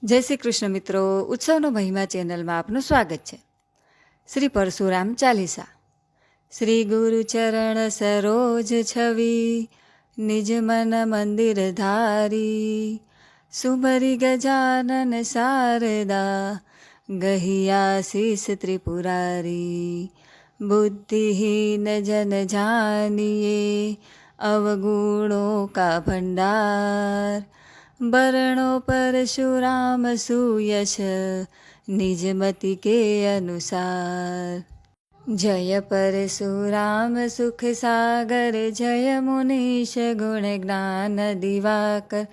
જય શ્રી કૃષ્ણ મિત્રો, ઉત્સવનો મહિમા ચેનલમાં આપનું સ્વાગત છે. શ્રી પરશુરામ ચાલીસા. શ્રી ગુરુ ચરણ સરોજ છવી, નિજ મન મંદિર ધારી. સુમરી ગજાનન શારદા, ગહિયા શીસ ત્રિપુરારી. बुद्धिहीन जन जानिए, अवगुणों का भंडार. वर्णों परशुराम सुयश, निज मति के अनुसार. जय परशुराम सुख सागर, जय मुनीश गुण ज्ञान दिवाकर.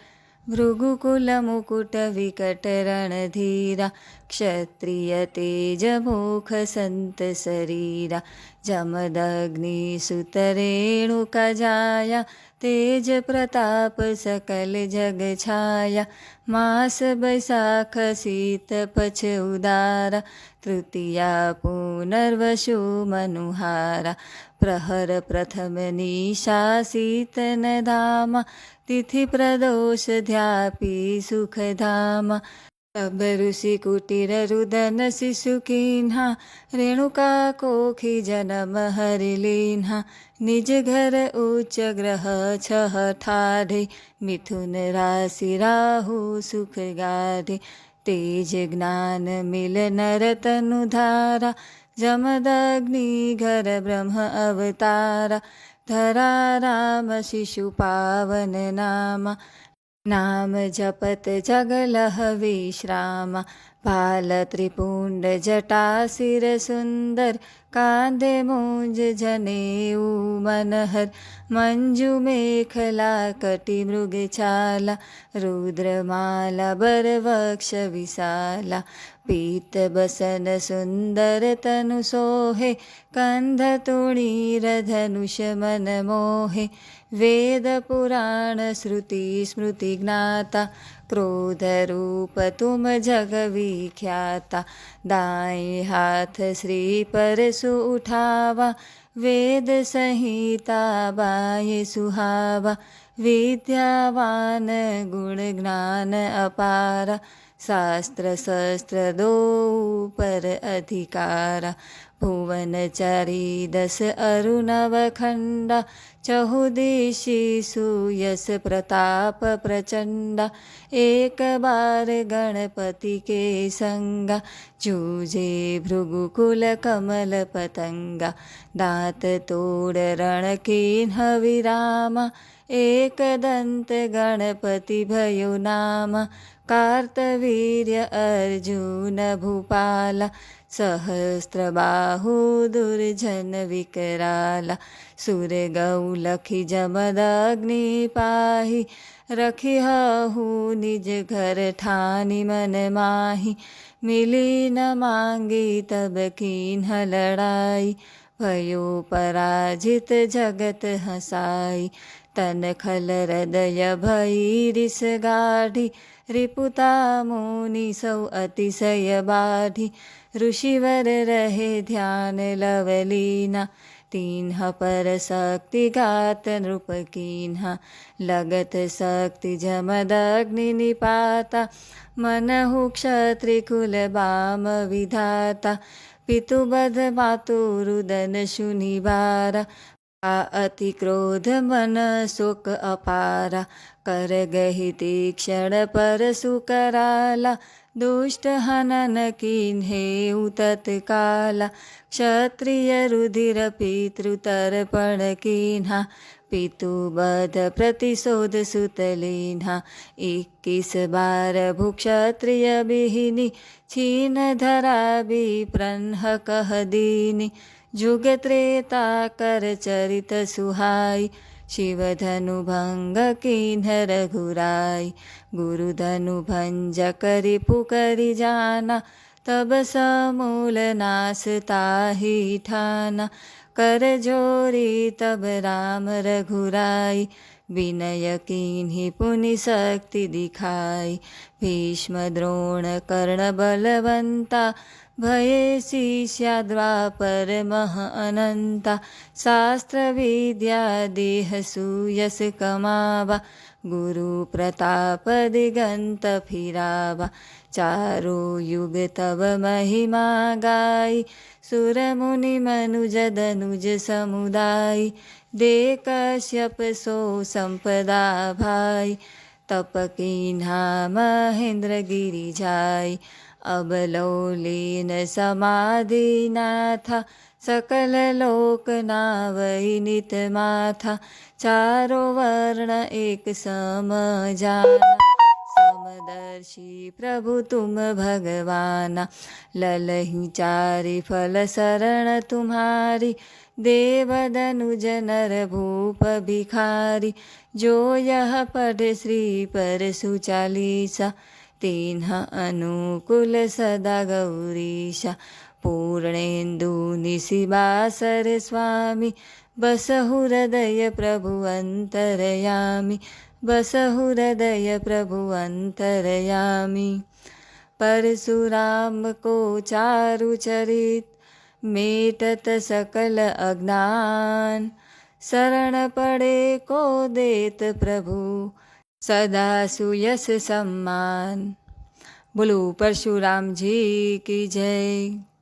भृगुकुल मुकुट विकट रणधीरा, क्षत्रिय तेज मुख संत शरीरा. जमदग्नि सुत रेणुका जाया, तेज प्रताप सकल जग छाया. मास बैसाख शीत पछ उदारा, तृतीया पुनर्वसु मनुहारा. प्रहर प्रथम निशा शीतन धामा, तिथि प्रदोष ध्यापी सुखधामा. तब ऋषि कुटीर रुदन शिशु कीन्हा, रेणुका कोखी जन्म हरि लीन्हा. निज घर उच्च ग्रह छह ठाढ़े, मिथुन राशि राहु सुख गाढ़े. तेज ज्ञान मिल नर तनु धारा, जमदग्नि घर ब्रह्म अवतारा. धरा राम शिशु पावन नामा, नाम जपत जगलह विश्रामा. भाल त्रिपुंड जटा सिर सुंदर, कांधे मूंज जनेऊ मनहर. मंजु मेखला कटि मृग छाला, रुद्रमाला बरवक्ष विशाला. पीत बसन सुंदर तनु सोहे, कंध तुणीर धनुष मन मोहे. वेद पुराण श्रुति स्मृति ज्ञाता, क्रोध रूप तुम जग विख्याता. दाएं हाथ श्री परशु उठावा, वेद संहिता बाएं सुहावा. विद्यावान गुण ज्ञान अपारा, शास्त्र शस्त्र दो पर अधिकारा. भुवनचरी 10 अरुणव खंडा, चहुदिशि सुयस प्रताप प्रचंडा. एक बार गणपति के संगा, जूझे भृगुकुल कमल पतंगा. दांत तोड़ रण कीन्ह विरामा, एक दंत गणपति भयो नामा. कार्तवीर्य अर्जुन भूपाला, सहस्त्र बाहु दुर्जन विकराला. सुर गौ लखी जमदग्नि पाही, रखी हहु निज घर ठानी मन माही. मिली न मांगी तब कीन्ह लड़ाई, भयो पराजित जगत हसाई. तन खल हृदय भई रिस गाढ़ी, रिपुता मुनि सौ अतिशय बाढ़ी. ऋषिवर रहे ध्यान लवलीना, तीन्ह पर शक्ति घात नृप कीन्हा. लगत शक्ति जमदग्नि निपाता, मनहु क्षत्रि कुल बाम विधाता. पितुबध मातु रुदन शुनि बारा, अति क्रोध मन शोक अपारा. कर गहि तीक्षण परशु कराला, दुष्ट हनन कीन्हे तत्काला. क्षत्रिय रुधिर पितृतर्पण कीन्हा, पितुबध प्रतिशोध सुतलीन्हा. 21 बार भूक्षत्रिय बिहिनी, छीन धरा विप्रन्ह कह दीनी. जुग त्रेता कर चरित सुहाई, शिव धनु भंग कीन्ह रघुराई. गुरु धनु भंज करि पुकरि जाना, तब समूल नाश ताहि ठाना. कर जोरी तब राम रघुराई, विनय कीन्हि पुनि शक्ति दिखाई। भीष्म द्रोण कर्ण बलवंता भये शिष्या द्वापर मह अनंता। शास्त्र विद्या देह सुयस कमावा गुरु प्रताप दिगंत फिरावा। चारो युग तब महिमा गाई सुर मुनि मनुज दनुज समुदाय। दे कश्यप सो संपदा भाई तप कीन्हा महेंद्र गिरि जाय। अब लौलीन समाधि नाथा सकल लोक नावई नित माथा। चारो वर्ण एक सम जाना समदर्शी प्रभु तुम भगवाना। ललहि चारि फल शरण तुम्हारी देव दनुज नर भूप भिखारी। जो यह पढ़ श्रीपर सुचालीसा तिन्ह अनुकूल सदा गौरीशा। पूर्णेन्दु निशिबासर स्वामी बसहु हृदय प्रभु अंतरयामी। बसहु हृदय प्रभु अंतरयामी। परशुराम को चारु चरित मेटत सकल अज्ञान। शरण पड़े को देत प्रभु सदा सुयस सम्मान। बोलो परशुराम जी की जय।